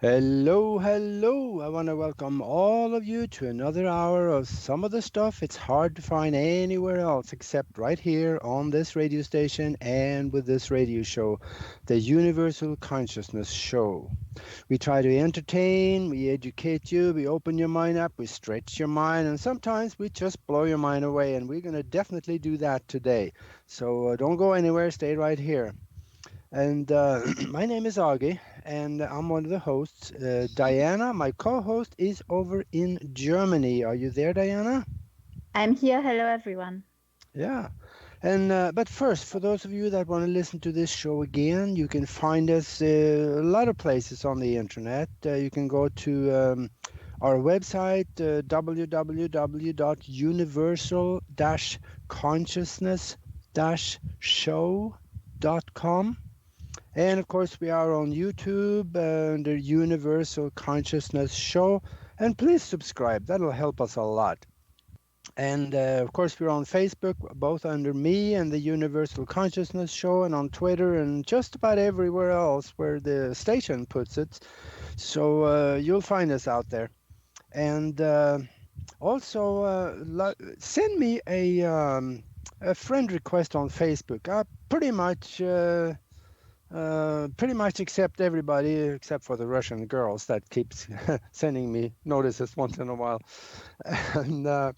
Hello, hello. I want to welcome all of you to another hour of some of the stuff it's hard to find anywhere else except right here on this radio station and with this radio show, the Universal Consciousness Show. We try to entertain, we educate you, we open your mind up, we stretch your mind, and sometimes we just blow your mind away, and we're going to definitely do that today. So don't go anywhere, stay right here. And my name is Aage, and I'm one of the hosts. Diana, my co-host, is over in Germany. Are you there, Diana? I'm here. Hello, everyone. Yeah. And but first, for those of you that want to listen to this show again, you can find us a lot of places on the internet. You can go to our website, www.universal-consciousness-show.com. And of course, we are on YouTube under Universal Consciousness Show. And please subscribe, that'll help us a lot. And of course, we're on Facebook, both under me and the Universal Consciousness Show, and on Twitter, and just about everywhere else where the station puts it. So you'll find us out there. And also, send me a friend request on Facebook. I pretty much accept everybody except for the Russian girls that keeps sending me notices once in a while. And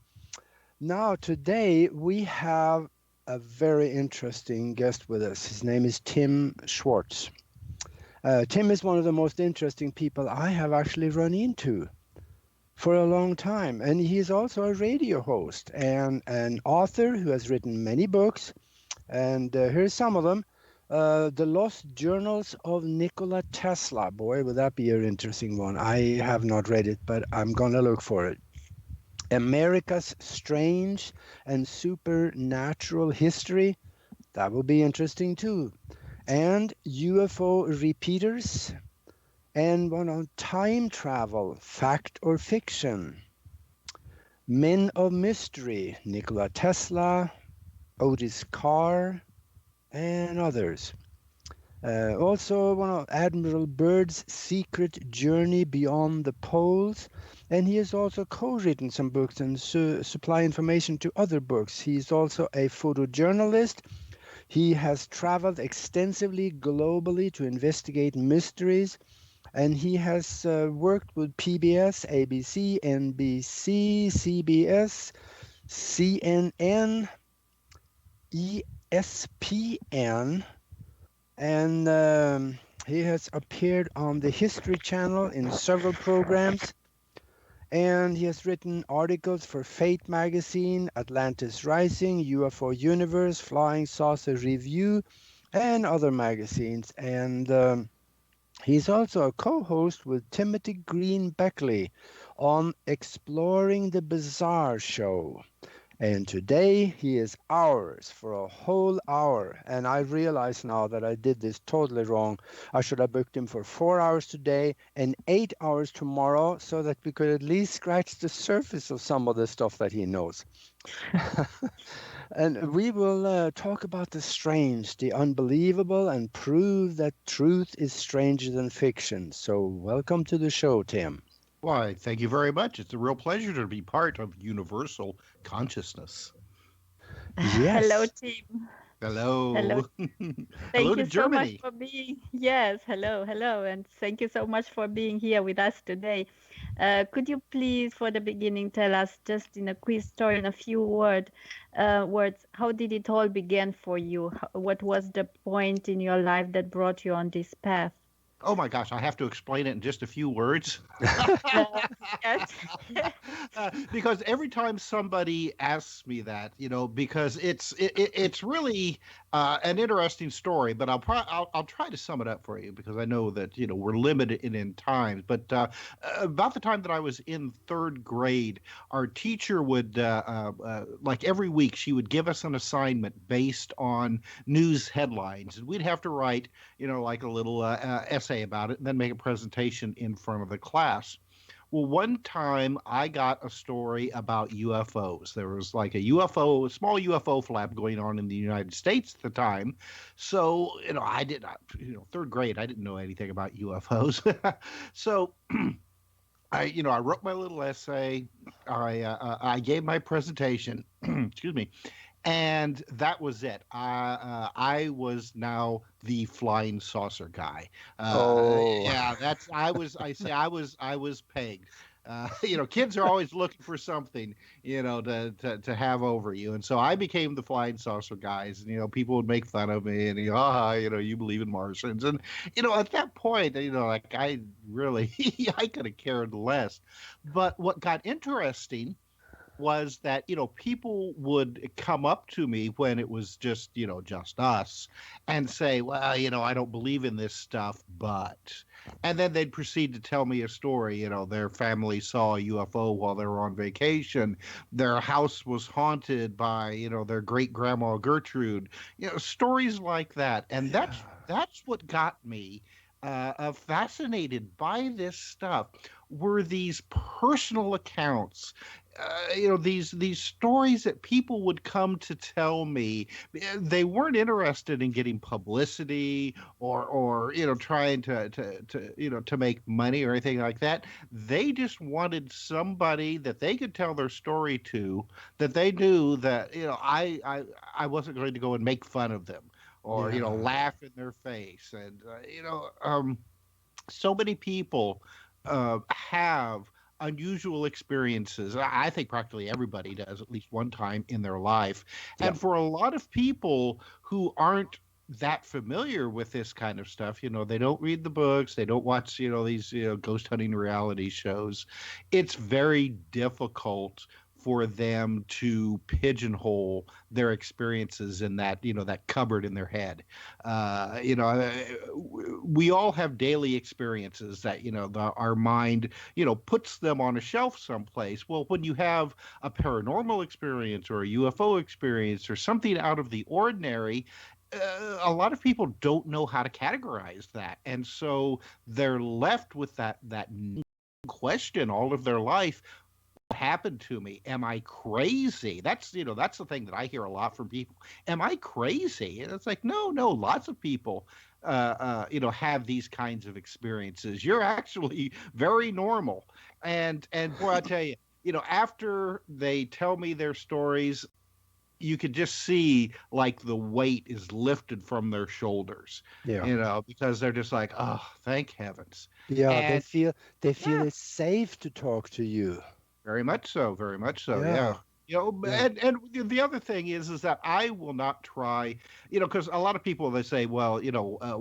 now today we have a very interesting guest with us. His name is Tim Swartz. Tim is one of the most interesting people I have actually run into for a long time. And he is also a radio host and an author who has written many books. And here's some of them. The Lost Journals of Nikola Tesla. Boy, would that be an interesting one. I have not read it, but I'm going to look for it. America's Strange and Supernatural History. That will be interesting too. And UFO Repeaters. And one on time travel, fact or fiction. Men of Mystery, Nikola Tesla, Otis Carr, and others. Also, one of Admiral Byrd's Secret Journey Beyond the Poles, and he has also co-written some books and supply information to other books. He's also a photojournalist. He has traveled extensively globally to investigate mysteries, and he has worked with PBS, ABC, NBC, CBS, CNN, ESPN, and he has appeared on the History Channel in several programs, and he has written articles for Fate magazine, Atlantis Rising, UFO Universe, Flying Saucer Review, and other magazines. And he's also a co-host with Timothy Green Beckley on Exploring the Bizarre show. And today he is ours for a whole hour. And I realize now that I did this totally wrong. I should have booked him for 4 hours today and 8 hours tomorrow so that we could at least scratch the surface of some of the stuff that he knows. And we will talk about the strange, the unbelievable, and prove that truth is stranger than fiction. So welcome to the show, Tim. Why, thank you very much. It's a real pleasure to be part of Universal Consciousness. Yes. Hello, team. Hello. Hello. Hello Thank to you so much Germany. for being. Yes, hello, and thank you so much for being here with us today. Could you please, for the beginning, tell us just in a quick story, in a few words, how did it all begin for you? What was the point in your life that brought you on this path? Oh my gosh, I have to explain it in just a few words. Yes. Because every time somebody asks me that, because it's really an interesting story, but I'll try to sum it up for you because I know that we're limited in times. But about the time that I was in third grade, our teacher would like every week she would give us an assignment based on news headlines, and we'd have to write like a little essay about it and then make a presentation in front of the class. Well, one time I got a story about UFOs. There was like a UFO, a small UFO flap going on in the United States at the time. So, I did not, third grade, I didn't know anything about UFOs. So, I wrote my little essay. I gave my presentation. Excuse me, and that was it. I was now the flying saucer guy. Oh, Yeah, that's I was. I was pegged. Kids are always looking for something, to have over you, and so I became the flying saucer guys. And people would make fun of me, and you believe in Martians, and at that point, like I really, I could have cared less. But what got interesting was that people would come up to me when it was just us and say, well, I don't believe in this stuff, but, and then they'd proceed to tell me a story. Their family saw a UFO while they were on vacation, their house was haunted by their great grandma Gertrude, stories like that. And yeah, that's what got me fascinated by this stuff, were these personal accounts, these stories that people would come to tell me. They weren't interested in getting publicity or trying to make money or anything like that. They just wanted somebody that they could tell their story to, that they knew that I wasn't going to go and make fun of them or yeah, laugh in their face. And so many people have unusual experiences. I think practically everybody does at least one time in their life. yeah, And for a lot of people who aren't that familiar with this kind of stuff, they don't read the books, they don't watch, these, ghost hunting reality shows. It's very difficult for them to pigeonhole their experiences in that cupboard in their head. We all have daily experiences that our mind puts them on a shelf someplace. Well, when you have a paranormal experience or a UFO experience or something out of the ordinary, a lot of people don't know how to categorize that, and so they're left with that question all of their life. Happened to me? Am I crazy? That's the thing that I hear a lot from people. Am I crazy? And it's like, no, lots of people have these kinds of experiences. You're actually very normal. And boy, I tell you, after they tell me their stories, you could just see like the weight is lifted from their shoulders, yeah, because they're just like, oh, thank heavens. yeah. They And feel yeah, it's safe to talk to you. very much so, very much so. Yeah. Yeah, yeah, And the other thing is that I will not try, because a lot of people, they say, well,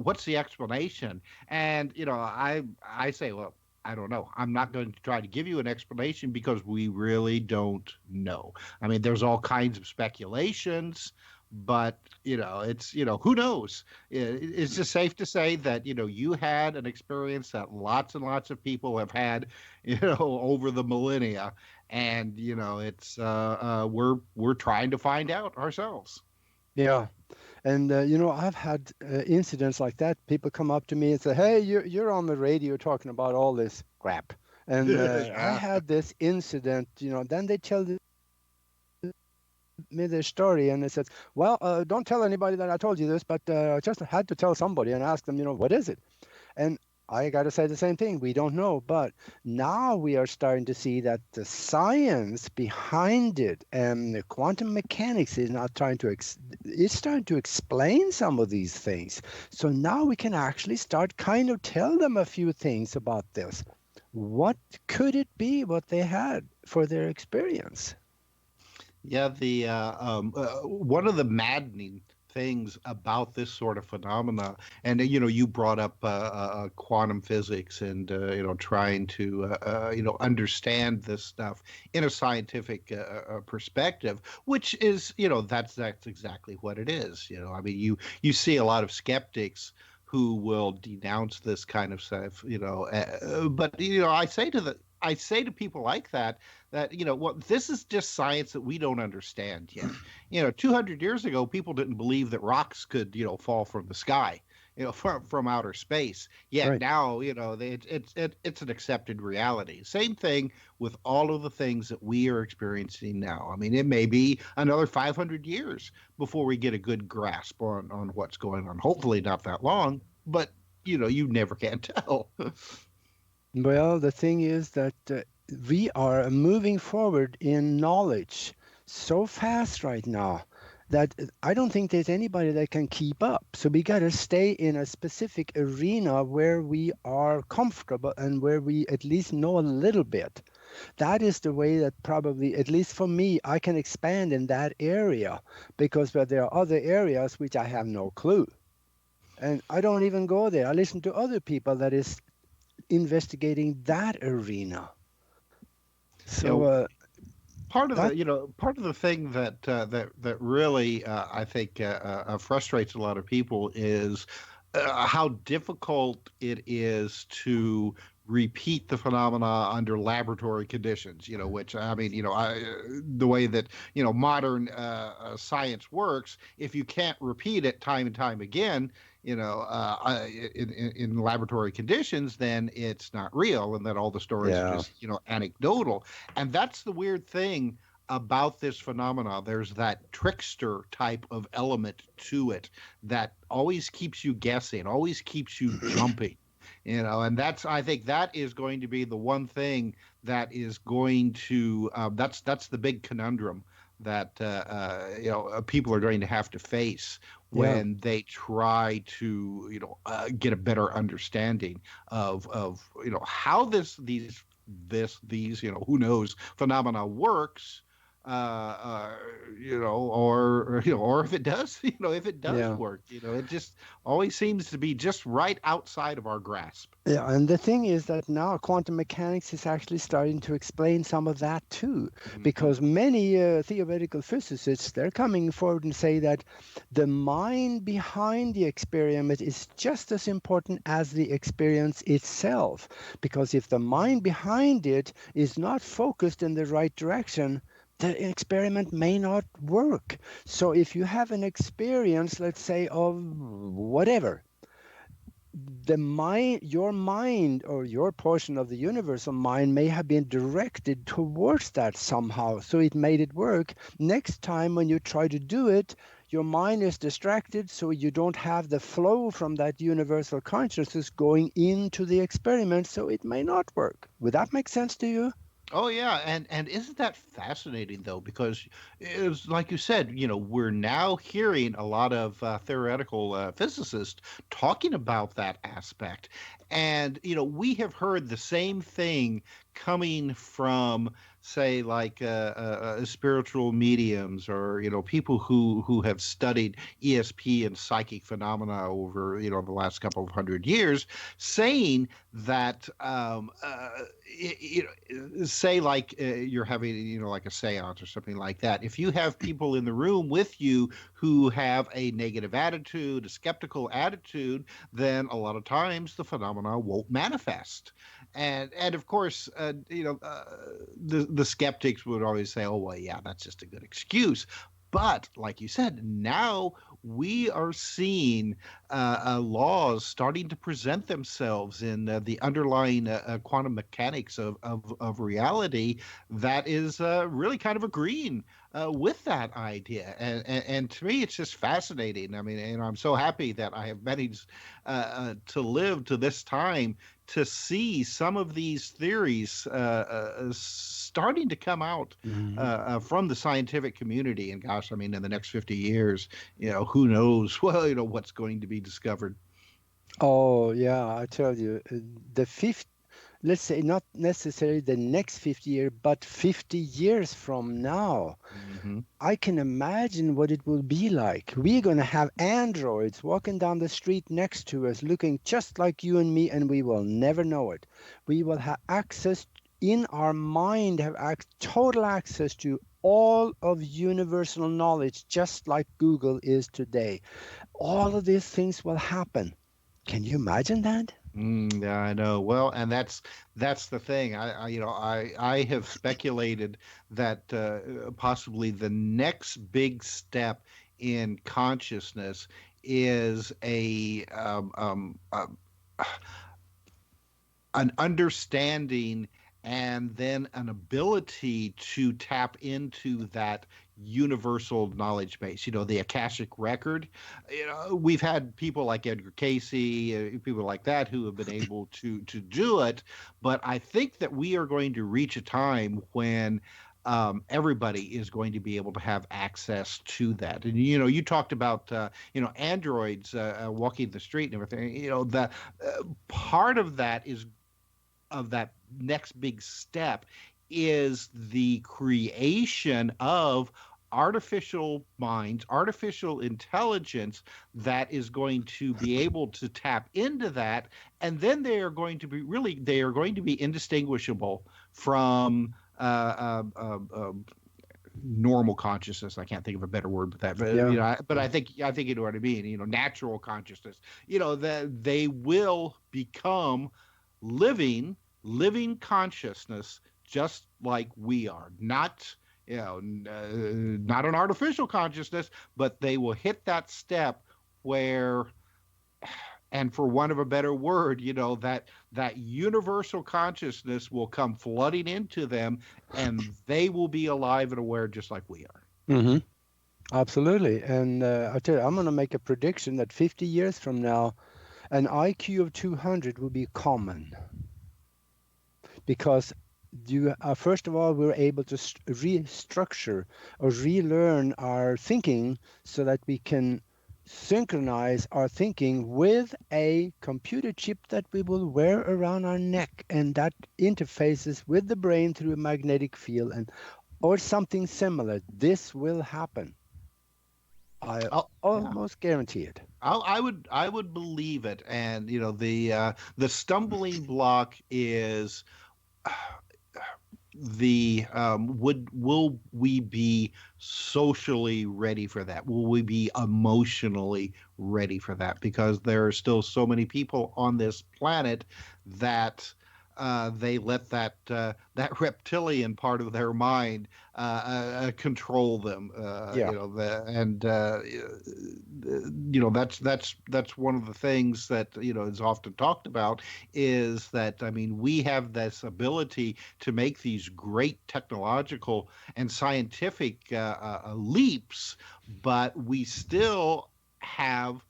what's the explanation? And I say, well, I don't know. I'm not going to try to give you an explanation because we really don't know. I mean, there's all kinds of speculations, but it's who knows? It's just safe to say that you had an experience that lots and lots of people have had, over the millennia, and it's we're trying to find out ourselves. yeah. And I've had incidents like that. People come up to me and say, "Hey, you're on the radio talking about all this crap." And I Yeah. had this incident. Then they tell me their story, and it says, "Well, don't tell anybody that I told you this, but I just had to tell somebody and ask them, what is it?" And I got to say the same thing. We don't know, but now we are starting to see that the science behind it and the quantum mechanics is not trying to it's starting to explain some of these things. So now we can actually start kind of tell them a few things about this. What could it be what they had for their experience? Yeah, the one of the maddening things about this sort of phenomena, and you brought up quantum physics and trying to understand this stuff in a scientific perspective, which is that's exactly what it is. I mean, you see a lot of skeptics who will denounce this kind of stuff, but I say to people like that well, this is just science that we don't understand yet. 200 years ago, people didn't believe that rocks could fall from the sky. from outer space. Yet Right. now, it's an accepted reality. Same thing with all of the things that we are experiencing now. I mean, it may be another 500 years before we get a good grasp on what's going on. Hopefully, not that long, but you never can tell. Well, the thing is that we are moving forward in knowledge so fast right now that I don't think there's anybody that can keep up. So we got to stay in a specific arena where we are comfortable and where we at least know a little bit. That is the way that probably, at least for me, I can expand in that area because there are other areas which I have no clue. And I don't even go there. I listen to other people that is investigating that arena. you So know, part of that, the thing that really I think frustrates a lot of people is how difficult it is to repeat the phenomena under laboratory conditions. Which I mean, the way that modern science works, if you can't repeat it time and time again, in laboratory conditions, then it's not real, and that all the stories are yeah, just anecdotal. And that's the weird thing about this phenomena. There's that trickster type of element to it that always keeps you guessing, always keeps you jumping. And I think that is going to be the one thing that is going to that's the big conundrum that people are going to have to face yeah. when they try to get a better understanding of how these who knows phenomena works, or if it does, if it does Yeah. work, it just always seems to be just right outside of our grasp. Yeah, and the thing is that now quantum mechanics is actually starting to explain some of that too, Hmm. because many theoretical physicists, they're coming forward and say that the mind behind the experiment is just as important as the experience itself, because if the mind behind it is not focused in the right direction, the experiment may not work. So if you have an experience, let's say, of whatever, your mind or your portion of the universal mind may have been directed towards that somehow, so it made it work. Next time when you try to do it, your mind is distracted, so you don't have the flow from that universal consciousness going into the experiment, so it may not work. Would that make sense to you? Oh yeah, and isn't that fascinating though? Because it's like you said, we're now hearing a lot of theoretical physicists talking about that aspect, and we have heard the same thing coming from, say, like spiritual mediums, or people who have studied ESP and psychic phenomena over the last couple of hundred years, saying that say like you're having like a seance or something like that. If you have people in the room with you who have a negative attitude, a skeptical attitude, then a lot of times the phenomena won't manifest. And of course, the skeptics would always say, oh well, yeah, that's just a good excuse. But like you said, now we are seeing laws starting to present themselves in the underlying quantum mechanics of reality that is really kind of agreeing with that idea. And to me, it's just fascinating. I mean, and I'm so happy that I have managed to live to this time to see some of these theories starting to come out Mhm. from the scientific community. And gosh, I mean, in the next 50 years, who knows? Well, what's going to be discovered. Oh, yeah, I tell you, the fifth, let's say not necessarily the next 50 years, but 50 years from now, Hmm. I can imagine what it will be like. We're going to have androids walking down the street next to us, looking just like you and me, and we will never know it. We will have access in our mind, have total access to all of universal knowledge, just like Google is today. All of these things will happen. Can you imagine that? Yeah, I know. Well, and that's the thing. I have speculated that possibly the next big step in consciousness is an understanding and then an ability to tap into that universal knowledge base, the Akashic record. We've had people like Edgar Casey, people like that who have been able to do it, but I think that we are going to reach a time when everybody is going to be able to have access to that. And you talked about androids walking the street and everything. The part of that is of that next big step is the creation of artificial minds, artificial intelligence that is going to be able to tap into that, and then they are going to be indistinguishable from normal consciousness. I can't think of a better word but that, but I think you know what I mean. Natural consciousness. That they will become living consciousness just like we are. Not not an artificial consciousness, but they will hit that step where, and for want of a better word, that universal consciousness will come flooding into them, and they will be alive and aware just like we are. Mm-hmm. Absolutely. And I tell you, I'm going to make a prediction that 50 years from now, an IQ of 200 will be common. Because first of all, we're able to restructure or relearn our thinking so that we can synchronize our thinking with a computer chip that we will wear around our neck, and that interfaces with the brain through a magnetic field or something similar. This will happen. I almost guarantee it. I would believe it. And the stumbling block is will we be socially ready for that? Will we be emotionally ready for that? Because there are still so many people on this planet that they let that reptilian part of their mind control them. That's one of the things that is often talked about, is that we have this ability to make these great technological and scientific leaps, but we still have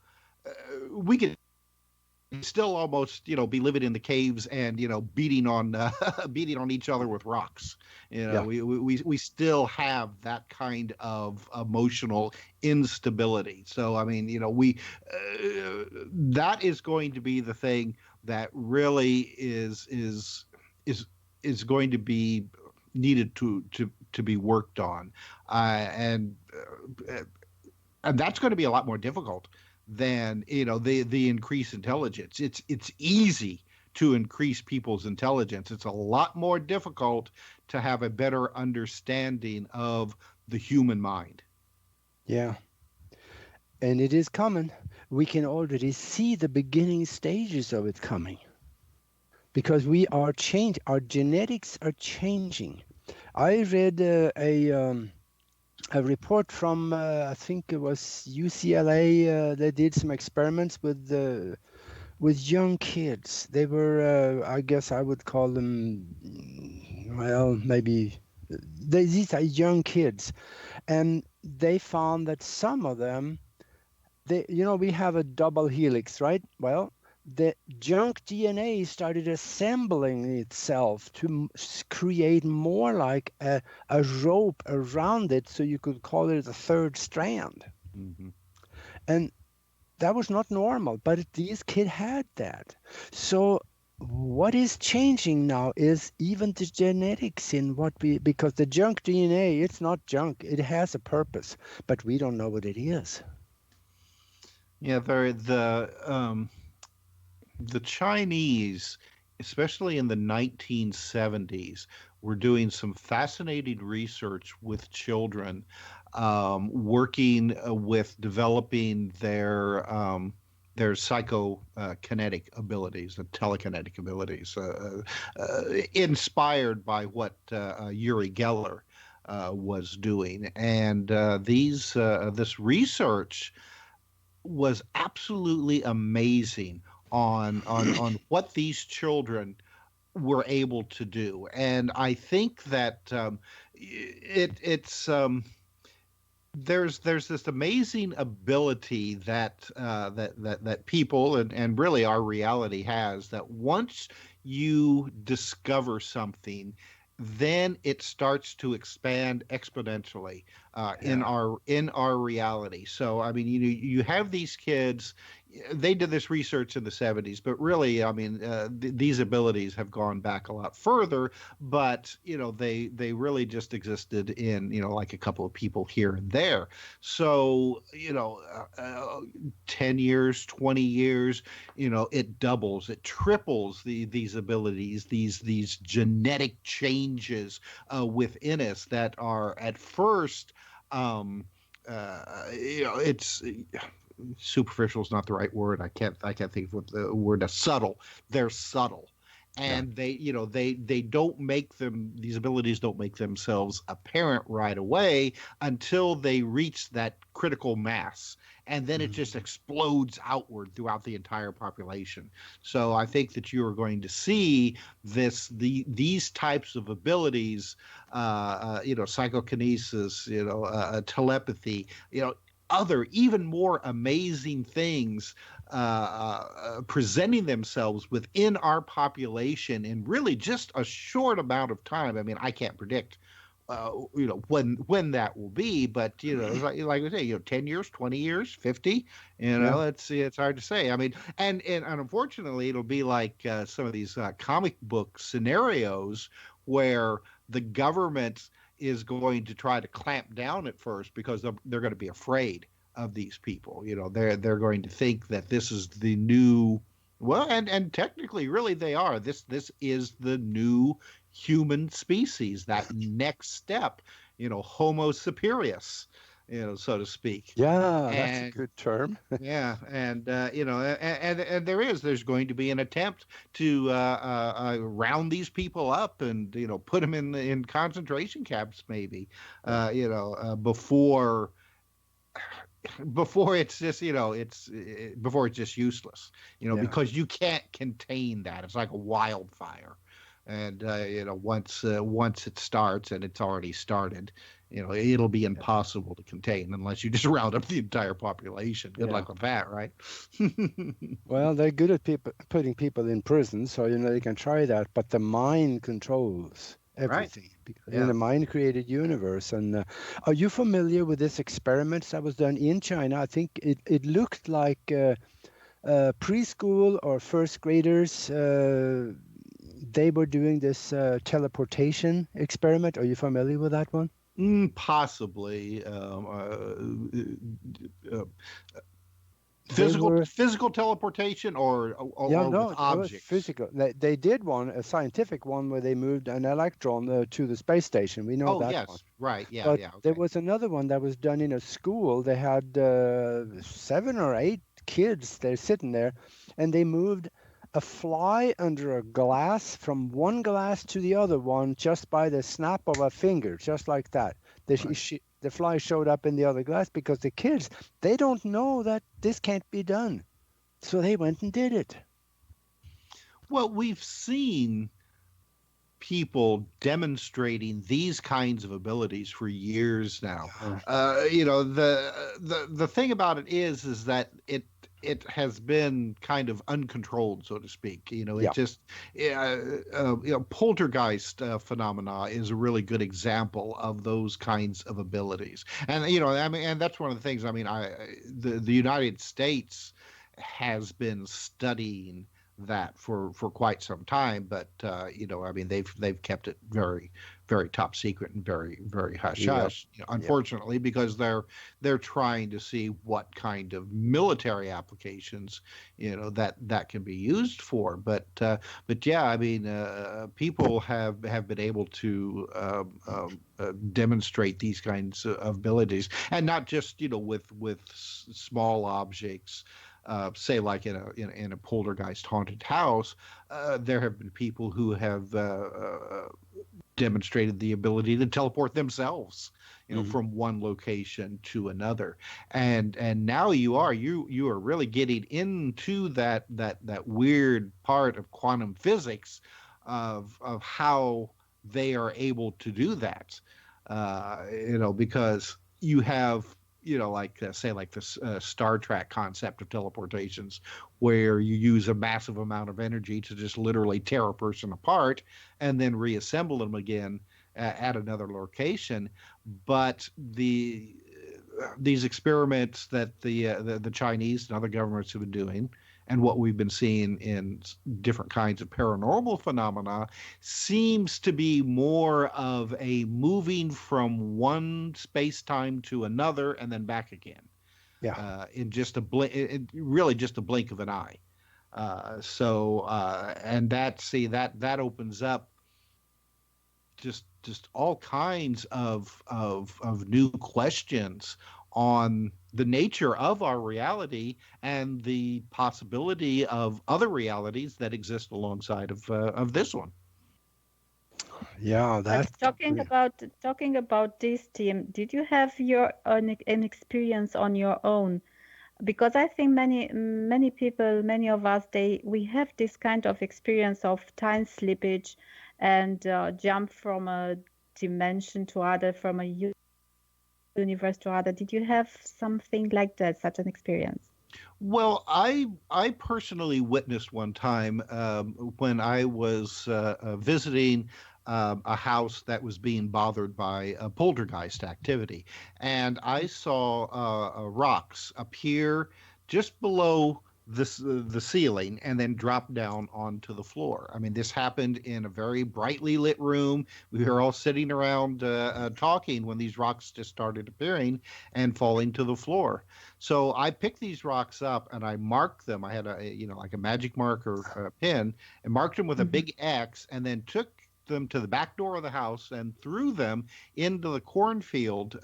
we can still almost be living in the caves and beating on each other with rocks. We still have that kind of emotional instability. So that is going to be the thing that really is going to be needed to be worked on, and that's going to be a lot more difficult than the increased intelligence. It's easy to increase people's intelligence. It's a lot more difficult to have a better understanding of the human mind. Yeah, and it is coming. We can already see the beginning stages of it coming, because we are changing. Our genetics are changing. I read a report from I think it was UCLA. They did some experiments with young kids. They were I guess I would call them, well, maybe these are young kids, and they found that some of them, we have a double helix, right? Well, the junk DNA started assembling itself to create more like a rope around it, so you could call it a third strand. Mm-hmm. And that was not normal, but these kids had that. So what is changing now is even the genetics because the junk DNA, it's not junk, it has a purpose, but we don't know what it is. Yeah, the Chinese, especially in the 1970s, were doing some fascinating research with children, working with developing their psychokinetic abilities and telekinetic abilities, inspired by what Uri Geller was doing. And this research was absolutely amazing on what these children were able to do. And I think that it's there's this amazing ability that that people and really our reality has, that once you discover something, then it starts to expand exponentially Yeah. in our reality. So I mean, you have these kids. They did this research in the 70s, but really, I mean, these abilities have gone back a lot further. But they really just existed in like a couple of people here and there. So 10 years, 20 years, it doubles, it triples these abilities, these genetic changes within us that are at first it's superficial is not the right word. I can't think of what the word is. Subtle. They're subtle. Yeah. And they don't make them, these abilities don't make themselves apparent right away until they reach that critical mass, and then it just Mhm. explodes outward throughout the entire population. So I think that you are going to see these types of abilities, psychokinesis, telepathy, other even more amazing things presenting themselves within our population in really just a short amount of time. I mean, I can't predict when that will be, but like we say, 10 years, 20 years, 50, Yeah. it's hard to say. I mean, and unfortunately it'll be like some of these comic book scenarios where the government is going to try to clamp down at first because they're going to be afraid of these people. They're going to think that this is the new, well, and technically really they are. This is the new human species, that next step, Homo superius, so to speak. Yeah, that's a And good term. yeah, and and there's going to be an attempt to round these people up and put them in concentration camps, maybe Yeah. before it's just before it's just useless, Yeah. because you can't contain that. It's like a wildfire, and once it starts, and it's already started, it'll be Yeah. impossible to contain unless you just round up the entire population. Good Yeah. luck with that, right? Well, they're good at putting people in prison, so they can try that. But the mind controls Right. everything because in Yeah. a mind-created universe. And are you familiar with this experiment that was done in China? I think it looked like preschool or first graders. They were doing this teleportation experiment. Are you familiar with that one? Possibly. They were. Physical teleportation, Yeah, or with no, it was objects. physical. They did one, a scientific one, where they moved an electron to the space station. We know Oh that one. yes, right. Yeah, But yeah. there Okay. was another one that was done in a school. They had 7 or 8 kids. They're sitting there, and they moved a fly under a glass from one glass to the other one just by the snap of a finger, just like that. Right. The fly showed up in the other glass because the kids, they don't know that this can't be done. So they went and did it. Well, we've seen people demonstrating these kinds of abilities for years now. Yeah. The thing about it is that it has been kind of uncontrolled, so to speak. It Yeah. just poltergeist phenomena is a really good example of those kinds of abilities. And I mean, and that's one of the things. I mean, the United States has been studying that for quite some time, but I mean, they've kept it very, very top secret and very, very hush Yep. hush, Yep. unfortunately, because they're trying to see what kind of military applications that can be used for. But yeah, I mean, people have been able to demonstrate these kinds of abilities, and not just with small objects, say like in a poltergeist haunted house. There have been people who have demonstrated the ability to teleport themselves, Mm-hmm. from one location to another. And now you are really getting into that weird part of quantum physics of how they are able to do that. Because you have, say like this Star Trek concept of teleportations, where you use a massive amount of energy to just literally tear a person apart and then reassemble them again at another location. But these experiments that the Chinese and other governments have been doing, and what we've been seeing in different kinds of paranormal phenomena, seems to be more of a moving from one space-time to another and then back again. Yeah. In just a blink, really just a blink of an eye. And that opens up just all kinds of new questions on the nature of our reality and the possibility of other realities that exist alongside of this one. Yeah, But talking about this, Tim, did you have an experience on your own? Because I think many people, many of us, we have this kind of experience of time slippage and jump from a dimension to other, from a universe to other. Did you have something like that, such an experience? Well, I personally witnessed one time when I was visiting a house that was being bothered by poltergeist activity, and I saw rocks appear just below the ceiling and then drop down onto the floor. I mean, this happened in a very brightly lit room. We were all sitting around talking when these rocks just started appearing and falling to the floor. So I picked these rocks up and I marked them. I had like a magic marker pen, and marked them with a big X, and then took them to the back door of the house and threw them into the cornfield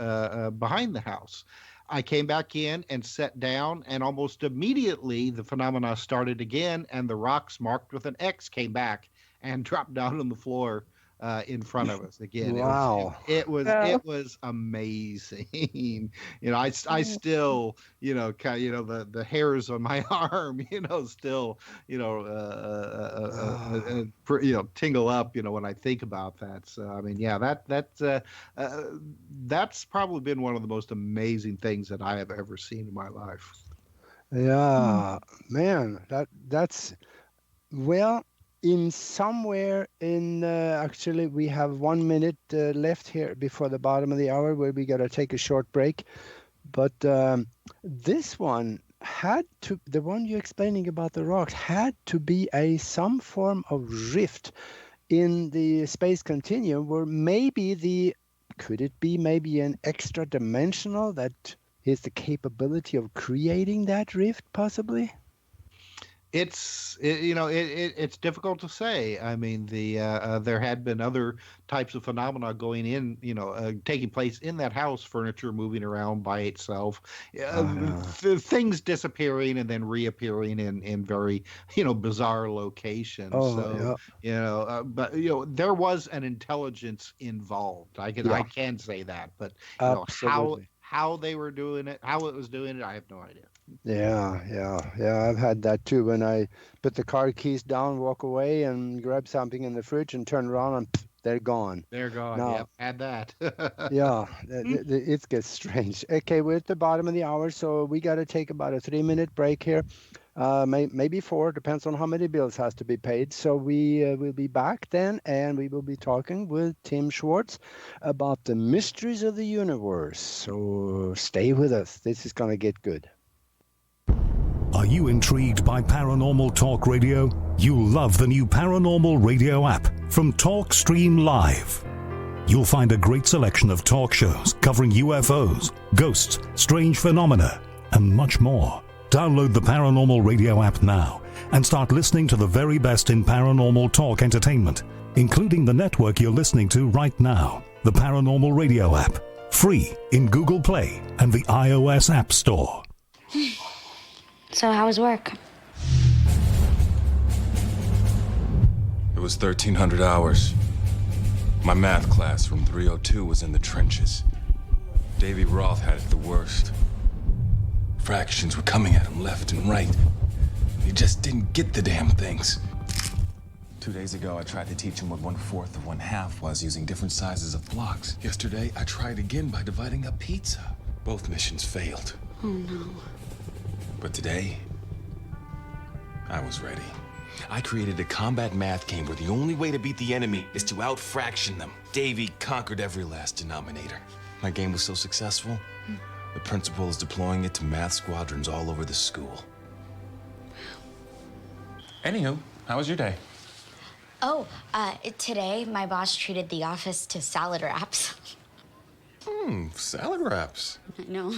behind the house. I came back in and sat down, and almost immediately the phenomena started again, and the rocks marked with an X came back and dropped down on the floor in front of us again. Wow. It was amazing. I still, the hairs on my arm, still, tingle up, when I think about that. So, I mean, yeah, that's probably been one of the most amazing things that I have ever seen in my life. Yeah, man, that's well, in somewhere in actually we have 1 minute left here before the bottom of the hour, where we got to take a short break. But this one the one you're explaining about the rocks had to be some form of rift in the space continuum, where could it be maybe an extra dimensional that is the capability of creating that rift, possibly? It's difficult to say. I mean, there had been other types of phenomena going in, taking place in that house, furniture moving around by itself, things disappearing and then reappearing in very, bizarre locations. But there was an intelligence involved. I can say that, but how they were doing it, how it was doing it, I have no idea. Yeah. I've had that too. When I put the car keys down, walk away, and grab something in the fridge, and turn around, and they're gone. They're gone. Now, Yep, had that. Yeah, it gets strange. Okay, we're at the bottom of the hour, so we got to take about a 3-minute break here. Maybe 4, depends on how many bills has to be paid. So we will be back then, and we will be talking with Tim Swartz about the mysteries of the universe. So stay with us. This is going to get good. Are you intrigued by Paranormal Talk Radio? You'll love the new Paranormal Radio app from TalkStream Live. You'll find a great selection of talk shows covering UFOs, ghosts, strange phenomena, and much more. Download the Paranormal Radio app now and start listening to the very best in paranormal talk entertainment, including the network you're listening to right now, the Paranormal Radio app, free in Google Play and the iOS App Store. So how was work? It was 1,300 hours. My math class from 302 was in the trenches. Davy Roth had it the worst. Fractions were coming at him left and right. He just didn't get the damn things. 2 days ago, I tried to teach him what 1/4 of 1/2 was using different sizes of blocks. Yesterday, I tried again by dividing up pizza. Both missions failed. Oh, no. But today, I was ready. I created a combat math game where the only way to beat the enemy is to out-fraction them. Davy conquered every last denominator. My game was so successful, the principal is deploying it to math squadrons all over the school. Anywho, how was your day? Oh, today my boss treated the office to salad wraps. Salad wraps. I know.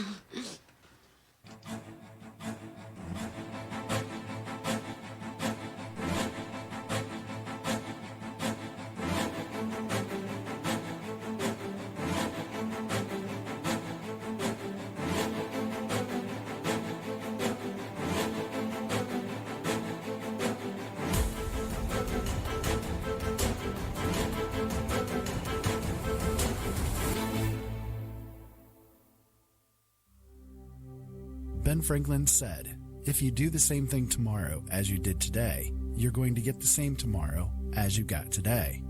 Ben Franklin said, if you do the same thing tomorrow as you did today, you're going to get the same tomorrow as you got today.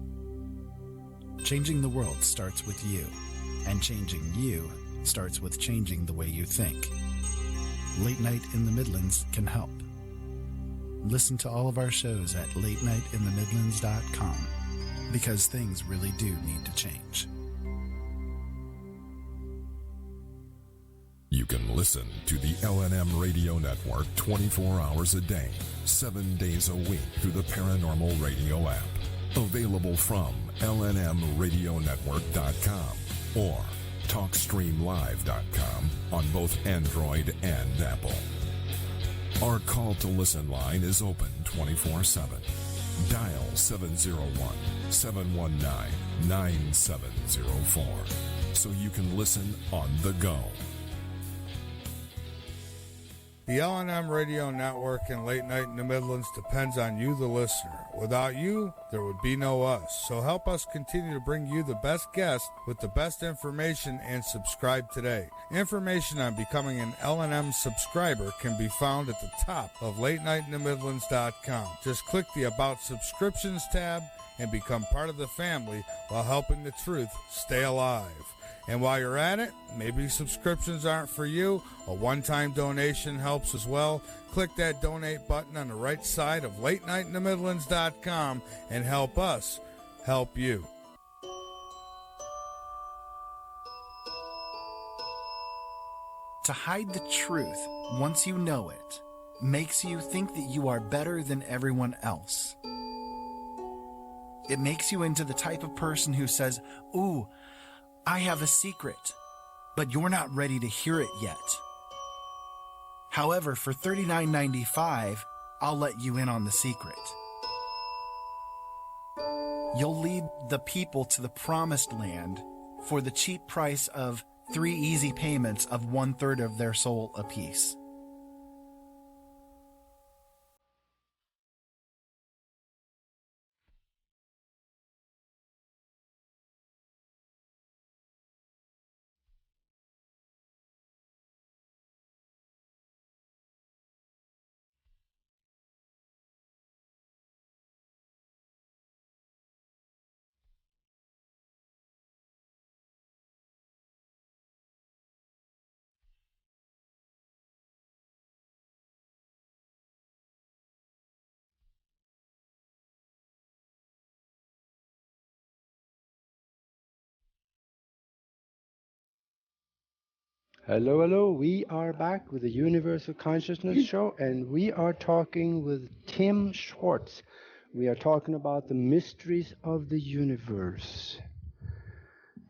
Changing the world starts with you, and changing you starts with changing the way you think. Late Night in the Midlands can help. Listen to all of our shows at latenightinthemidlands.com, because things really do need to change. You can listen to the LNM Radio Network 24 hours a day, 7 days a week through the Paranormal Radio app. Available from lnmradionetwork.com or talkstreamlive.com on both Android and Apple. Our call to listen line is open 24/7. Dial 701-719-9704 so you can listen on the go. The LNM Radio Network and Late Night in the Midlands depends on you, the listener. Without you, there would be no us. So help us continue to bring you the best guests with the best information and subscribe today. Information on becoming an LNM subscriber can be found at the top of latenightinthemidlands.com. Just click the About Subscriptions tab and become part of the family while helping the truth stay alive. And while you're at it, maybe subscriptions aren't for you. A one-time donation helps as well. Click that donate button on the right side of latenightinthemidlands.com and help us help you. To hide the truth, once you know it, makes you think that you are better than everyone else. It makes you into the type of person who says, "Ooh, I have a secret," but you're not ready to hear it yet. However, for $39.95, I'll let you in on the secret. You'll lead the people to the promised land for the cheap price of 3 easy payments of 1/3 of their soul apiece. Hello, hello. We are back with the Universal Consciousness Show, and we are talking with Tim Swartz. We are talking about the mysteries of the universe.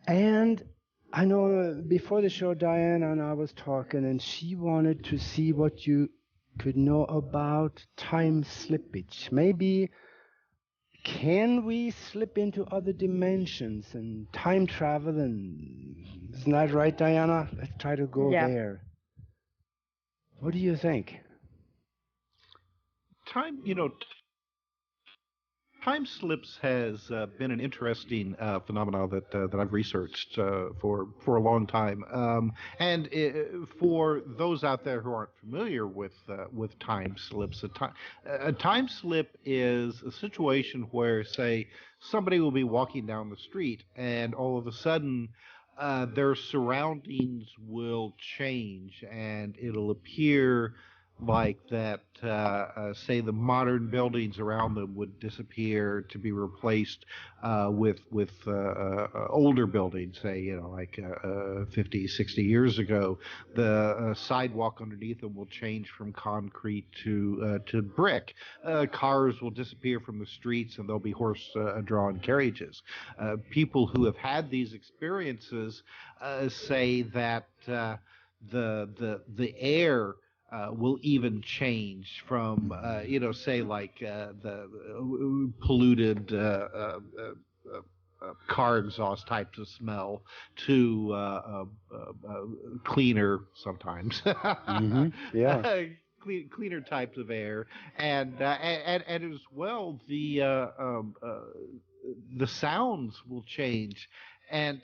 And I know before the show, Diana and I was talking, and she wanted to see what you could know about time slippage. Maybe can we slip into other dimensions and time travel? And isn't that right, Diana? Let's try to go there. What do you think? Time, Time slips has been an interesting phenomenon that I've researched for a long time, and for those out there who aren't familiar with time slips, a time slip is a situation where, say, somebody will be walking down the street, and all of a sudden, their surroundings will change, and it'll appear like that, say the modern buildings around them would disappear to be replaced with older buildings, say, like 50, 60 years ago. The sidewalk underneath them will change from concrete to brick. Cars will disappear from the streets, and there'll be horse-drawn carriages. People who have had these experiences say that the air will even change from, say, like the polluted car exhaust types of smell to cleaner sometimes. Yeah. Cleaner types of air, and as well the sounds will change, and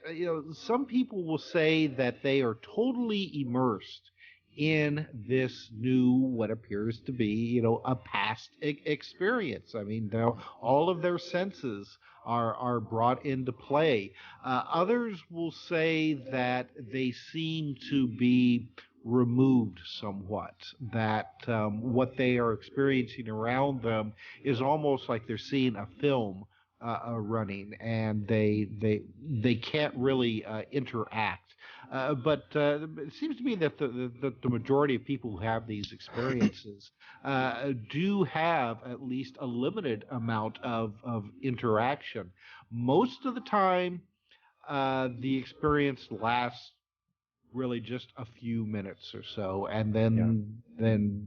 some people will say that they are totally immersed in this new, what appears to be, a past experience. I mean, now all of their senses are brought into play. Others will say that they seem to be removed somewhat, that what they are experiencing around them is almost like they're seeing a film running, and they can't really interact. But it seems to me that the majority of people who have these experiences do have at least a limited amount of interaction. Most of the time, the experience lasts really just a few minutes or so, and then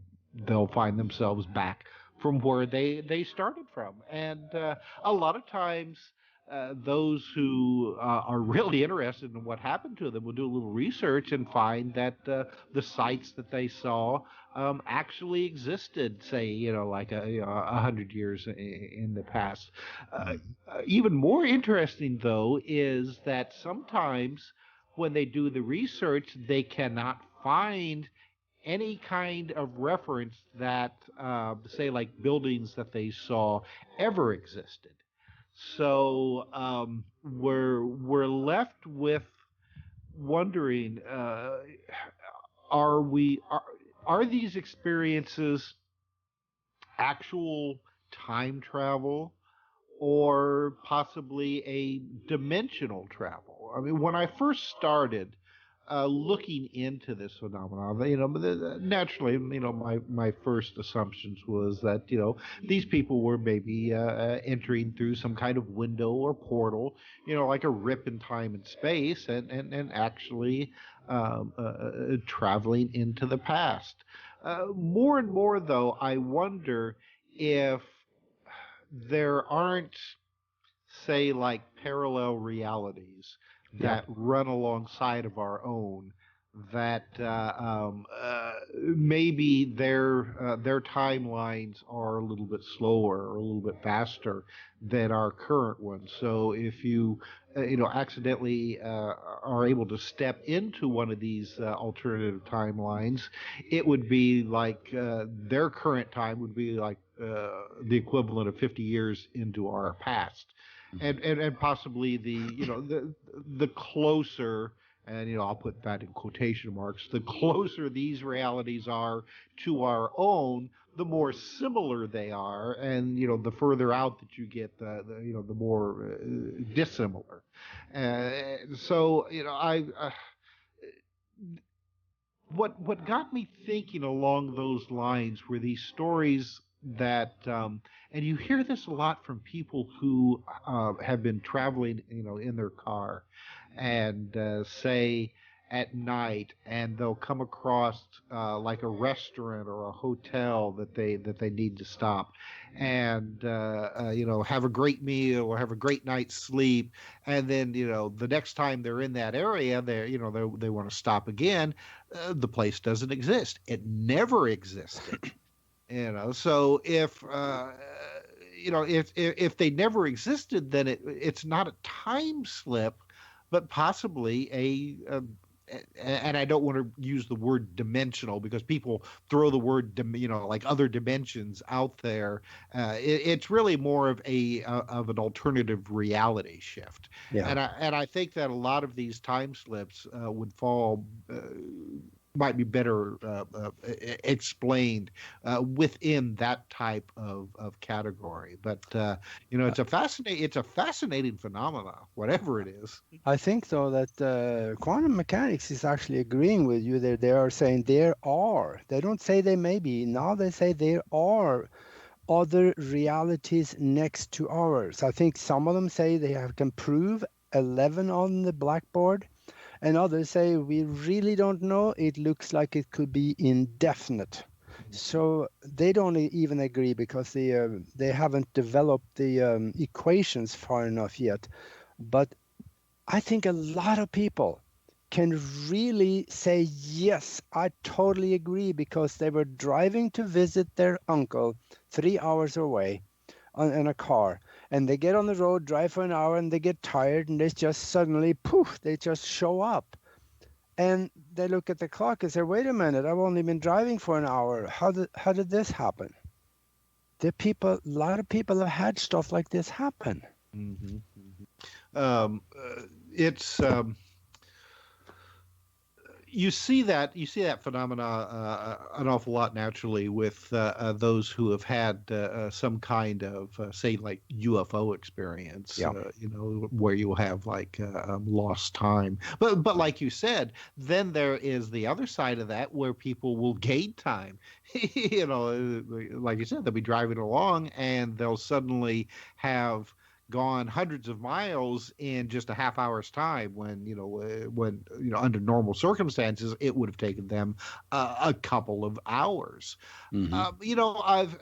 they'll find themselves back from where they started from. And a lot of times, those who are really interested in what happened to them will do a little research and find that the sites that they saw actually existed, say, like 100 years in the past. Even more interesting, though, is that sometimes when they do the research, they cannot find any kind of reference that, say, like buildings that they saw ever existed. So we're left with wondering: are these experiences actual time travel, or possibly a dimensional travel? I mean, when I first started looking into this phenomenon, naturally, my first assumptions was that, these people were maybe entering through some kind of window or portal, like a rip in time and space, and actually traveling into the past. More and more, though, I wonder if there aren't, say, like parallel realities that run alongside of our own, that maybe their timelines are a little bit slower or a little bit faster than our current ones. So if you accidentally are able to step into one of these alternative timelines, it would be like their current time would be like the equivalent of 50 years into our past. And possibly the closer, and I'll put that in quotation marks, the closer these realities are to our own, the more similar they are, and the further out that you get, the more dissimilar. So what got me thinking along those lines were these stories that, and you hear this a lot from people who have been traveling, in their car, and say at night, and they'll come across like a restaurant or a hotel that they need to stop, and have a great meal or have a great night's sleep, and then the next time they're in that area, they want to stop again. The place doesn't exist. It never existed. So if if they never existed, then it's not a time slip, but possibly and I don't want to use the word dimensional because people throw the word, like other dimensions out there. It's really more of an alternative reality shift. Yeah. And I think that a lot of these time slips would fall. Might be better explained within that type of category, but it's a fascinating phenomena, whatever it is. I think though that quantum mechanics is actually agreeing with you. They are saying there are. They don't say they may be. Now they say there are other realities next to ours. I think some of them say they can prove 11 on the blackboard. And others say, we really don't know. It looks like it could be indefinite. So they don't even agree because they haven't developed the equations far enough yet. But I think a lot of people can really say, yes, I totally agree, because they were driving to visit their uncle 3 hours away in a car. And they get on the road, drive for an hour, and they get tired, and they just suddenly, poof, they just show up. And they look at the clock and say, wait a minute, I've only been driving for an hour. How did this happen? A lot of people have had stuff like this happen. Mm-hmm. It's you see that phenomena an awful lot naturally with those who have had some kind of say like UFO experience, yeah. Where you have like lost time. But like you said, then there is the other side of that where people will gain time. Like you said, they'll be driving along and they'll suddenly have gone hundreds of miles in just a half hour's time when under normal circumstances it would have taken them a couple of hours. Mm-hmm. I've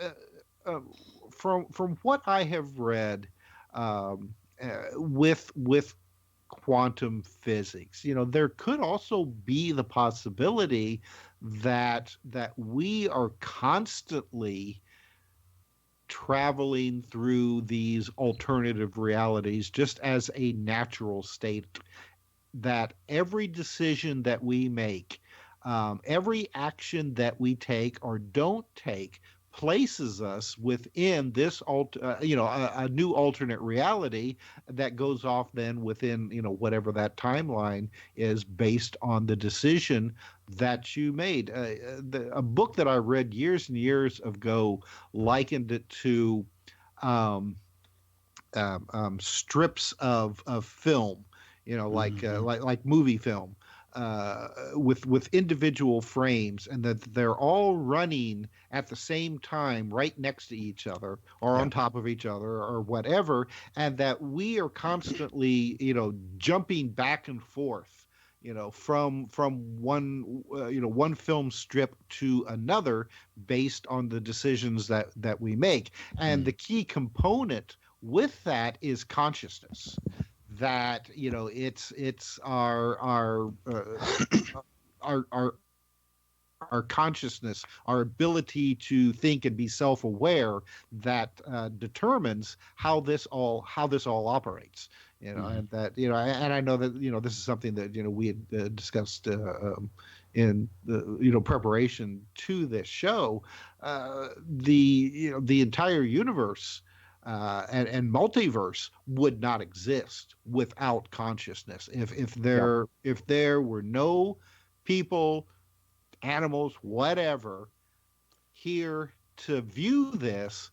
from what I have read with quantum physics, there could also be the possibility that we are constantly traveling through these alternative realities just as a natural state, that every decision that we make, every action that we take or don't take places us within this a new alternate reality that goes off then within whatever that timeline is based on the decision that you made. A book that I read years and years ago likened it to strips of film, like movie film, with individual frames, and that they're all running at the same time right next to each other or on top of each other or whatever, and that we are constantly jumping back and forth from one film strip to another based on the decisions that we make. And the key component with that is consciousness. That it's our consciousness, our ability to think and be self-aware that determines how this all operates. And that and I know that this is something that we had discussed in the preparation to this show. The entire universe and multiverse would not exist without consciousness. If there were no people, animals, whatever, here to view this,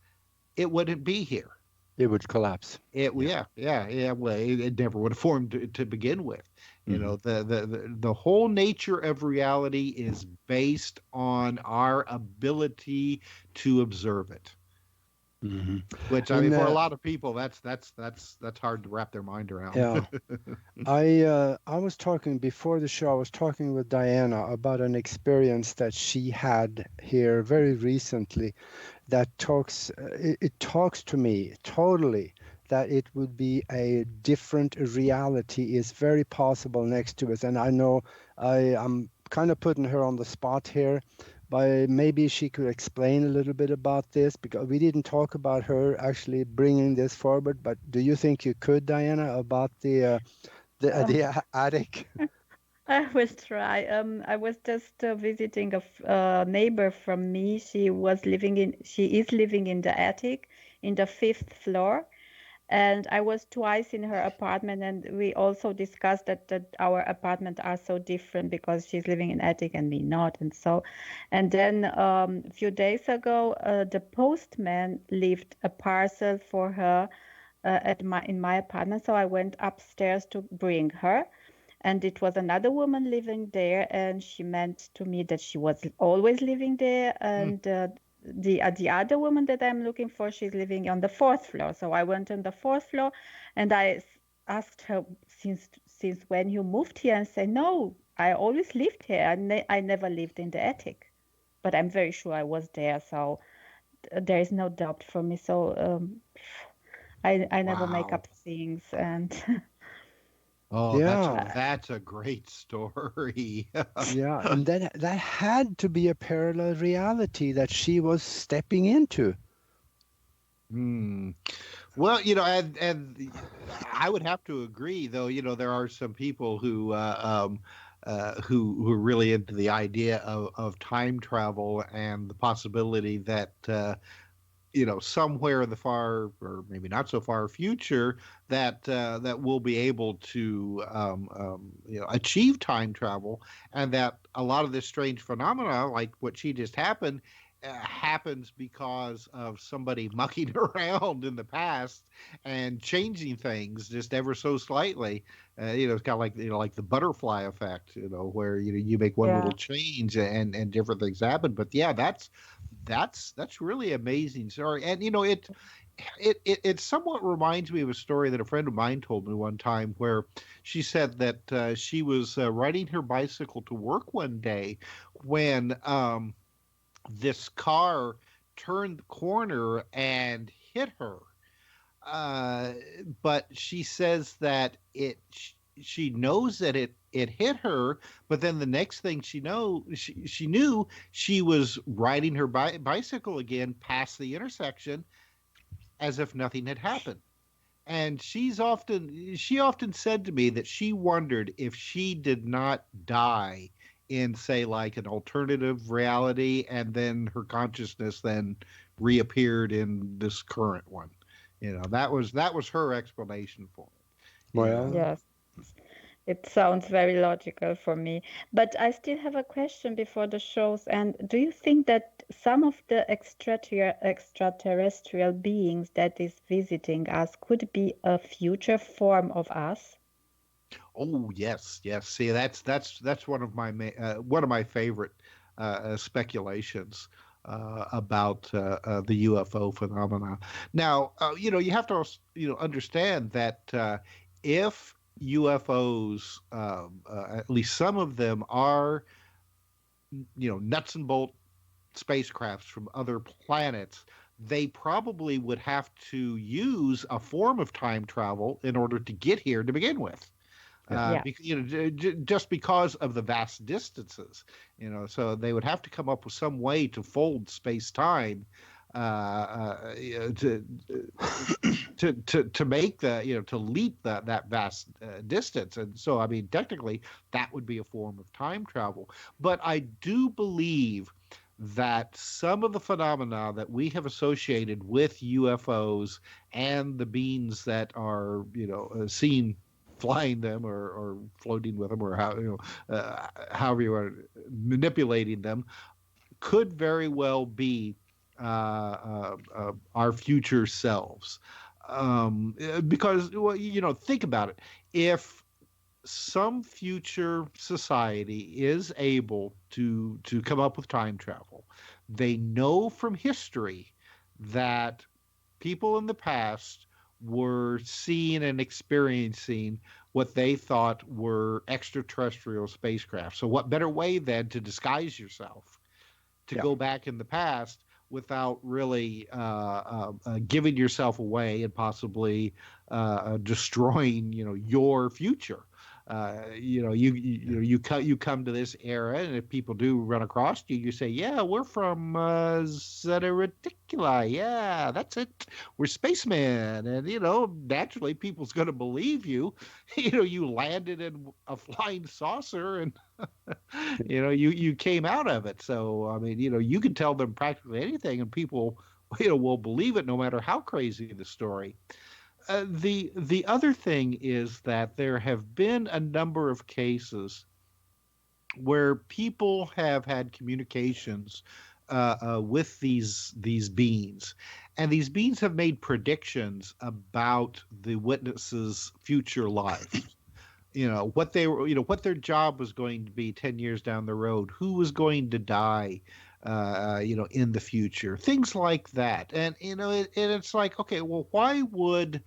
it wouldn't be here. It would collapse. Well, it never would have formed to begin with. The whole nature of reality is based on our ability to observe it. Mm-hmm. Which for a lot of people, that's hard to wrap their mind around. Yeah, I was talking before the show. I was talking with Diana about an experience that she had here very recently. That talks to me totally. That it would be a different reality is very possible next to us, and I know I'm kind of putting her on the spot here. but maybe she could explain a little bit about this, because we didn't talk about her actually bringing this forward. But do you think you could, Diana, about the attic? I will try. I was just visiting a neighbor from me. She is living in the attic, in the fifth floor. And I was twice in her apartment, and we also discussed that our apartments are so different because she's living in attic and me not, and then a few days ago, the postman left a parcel for her in my apartment, so I went upstairs to bring her. And it was another woman living there, and she meant to me that she was always living there. And the other woman that I'm looking for, she's living on the fourth floor. So I went on the fourth floor, and I asked her, since when you moved here, and said, no, I always lived here. I never lived in the attic, but I'm very sure I was there. So there is no doubt for me. So I never make up things, and. Oh, Yeah. that's a great story. Yeah, and that had to be a parallel reality that she was stepping into. Well, and I would have to agree, though. There are some people who are really into the idea of time travel and the possibility that somewhere in the far, or maybe not so far future, that we'll be able to achieve time travel, and that a lot of this strange phenomena, like what she just happens because of somebody mucking around in the past and changing things just ever so slightly. It's kind of like the butterfly effect, where you make one little change and different things happen. But yeah, that's really amazing story. And it somewhat reminds me of a story that a friend of mine told me one time, where she said that she was riding her bicycle to work one day when this car turned the corner and hit her. But she says that she knows that it hit her, but then the next thing she knew she was riding her bicycle again past the intersection as if nothing had happened. And she often said to me that she wondered if she did not die in, say, like an alternative reality, and then her consciousness then reappeared in this current one. That was her explanation for it. Well, yes, it sounds very logical for me. But I still have a question before the shows. And do you think that some of the extraterrestrial beings that is visiting us could be a future form of us? Oh, yes. See, that's one of my favorite speculations about the UFO phenomena. Now, you have to understand that if UFOs, at least some of them, are nuts and bolt spacecrafts from other planets, they probably would have to use a form of time travel in order to get here to begin with. Just because of the vast distances, so they would have to come up with some way to fold space-time to make to leap that vast distance. And so, I mean, technically, that would be a form of time travel. But I do believe that some of the phenomena that we have associated with UFOs and the beings that are seen flying them or floating with them, or however you are manipulating them, could very well be our future selves. Because, think about it. If some future society is able to come up with time travel, they know from history that people in the past were seeing and experiencing what they thought were extraterrestrial spacecraft. So what better way then to disguise yourself, to go back in the past without really giving yourself away and possibly destroying, your future. you come to this era, and if people do run across you, you say, "Yeah, we're from Zeta Reticuli. Yeah, that's it. We're spacemen." And naturally, people's going to believe you. You landed in a flying saucer, and you came out of it. So I mean, you can tell them practically anything, and people will believe it, no matter how crazy the story. The other thing is that there have been a number of cases where people have had communications with these beings, and these beings have made predictions about the witnesses' future life. What they were, what their job was going to be 10 years down the road, who was going to die, in the future, things like that. And, it's like, okay, well, why would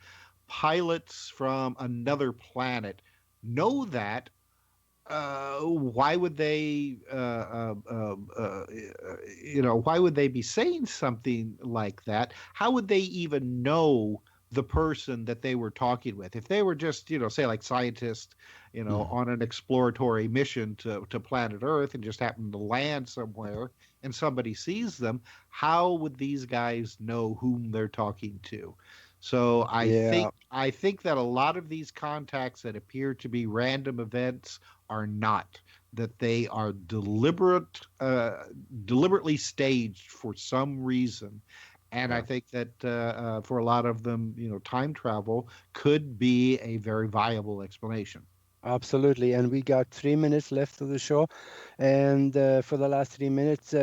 pilots from another planet know that? Why would they, why would they be saying something like that? How would they even know the person that they were talking with? If they were just, say like scientists, on an exploratory mission to planet Earth and just happen to land somewhere and somebody sees them, how would these guys know whom they're talking to? So I think that a lot of these contacts that appear to be random events are not, that they are deliberately staged for some reason. And I think that for a lot of them, time travel could be a very viable explanation. Absolutely. And we got 3 minutes left of the show. And for the last 3 minutes,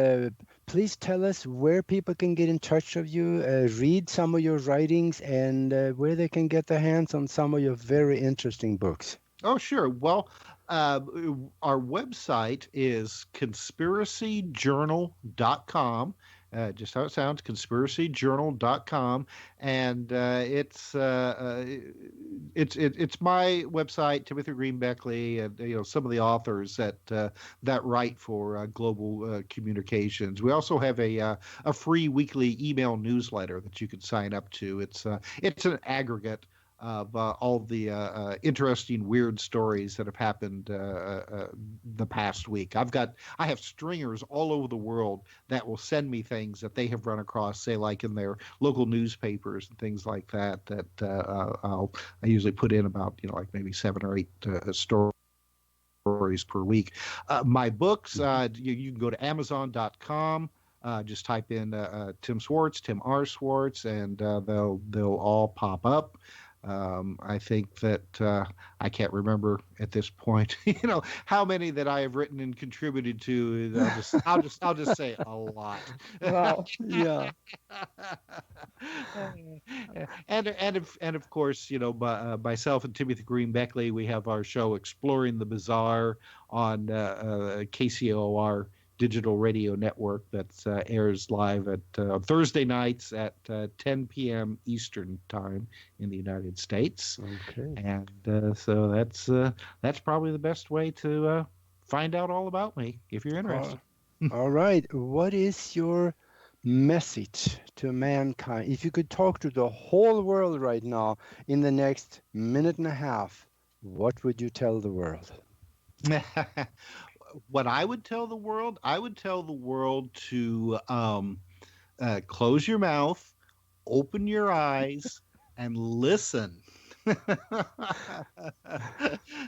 please tell us where people can get in touch with you, read some of your writings, and where they can get their hands on some of your very interesting books. Oh, sure. Well, our website is conspiracyjournal.com. Just how it sounds, conspiracyjournal.com, and it's my website, Timothy Green Beckley, and some of the authors that write for Global Communications. We also have a free weekly email newsletter that you can sign up to. It's an aggregate of all the interesting, weird stories that have happened the past week. I have stringers all over the world that will send me things that they have run across, say like in their local newspapers and things like that. I usually put in about like maybe 7 or 8 stories per week. My books, you can go to Amazon.com. Just type in Tim Swartz, Tim R. Swartz, and they'll all pop up. I think that I can't remember at this point, how many that I have written and contributed to. I'll just say a lot. Wow. Yeah. and of course, myself and Timothy Green Beckley, we have our show Exploring the Bizarre on KCOR digital radio network that airs live at Thursday nights at 10 p.m. Eastern time in the United States. Okay. And so that's probably the best way to find out all about me if you're interested. All right. What is your message to mankind? If you could talk to the whole world right now in the next minute and a half, what would you tell the world? What I would tell the world to close your mouth, open your eyes, and listen.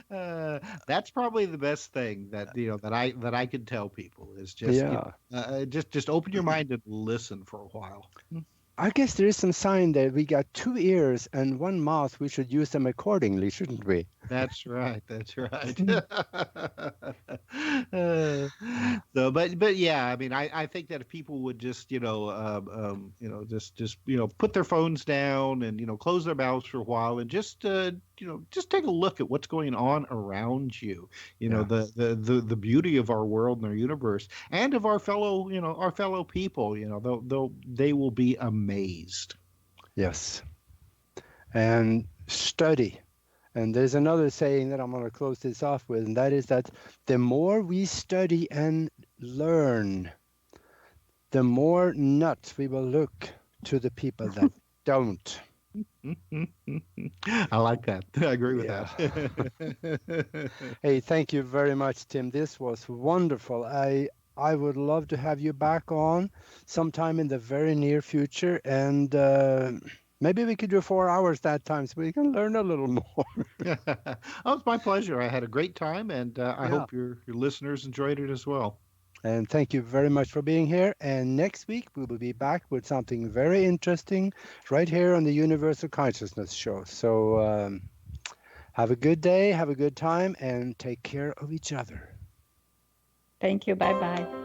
That's probably the best thing that I could tell people is just just open your mind and listen for a while. I guess there is some sign that we got 2 ears and 1 mouth. We should use them accordingly, shouldn't we? That's right. So, but yeah, I mean, I think that if people would just, just put their phones down and, close their mouths for a while and just take a look at what's going on around you, the beauty of our world and our universe and of our fellow people, they will be amazed. Yes. And study. And there's another saying that I'm going to close this off with, and that is that the more we study and learn, the more nuts we will look to the people that don't. I like that. I agree with Yeah. that. Hey, thank you very much, Tim. This was wonderful. I would love to have you back on sometime in the very near future, and maybe we could do 4 hours that time so we can learn a little more. Oh, it's my pleasure. I had a great time, and I Yeah. hope your listeners enjoyed it as well. And thank you very much for being here. And next week, we will be back with something very interesting right here on the Universal Consciousness Show. So have a good day, have a good time, and take care of each other. Thank you. Bye-bye.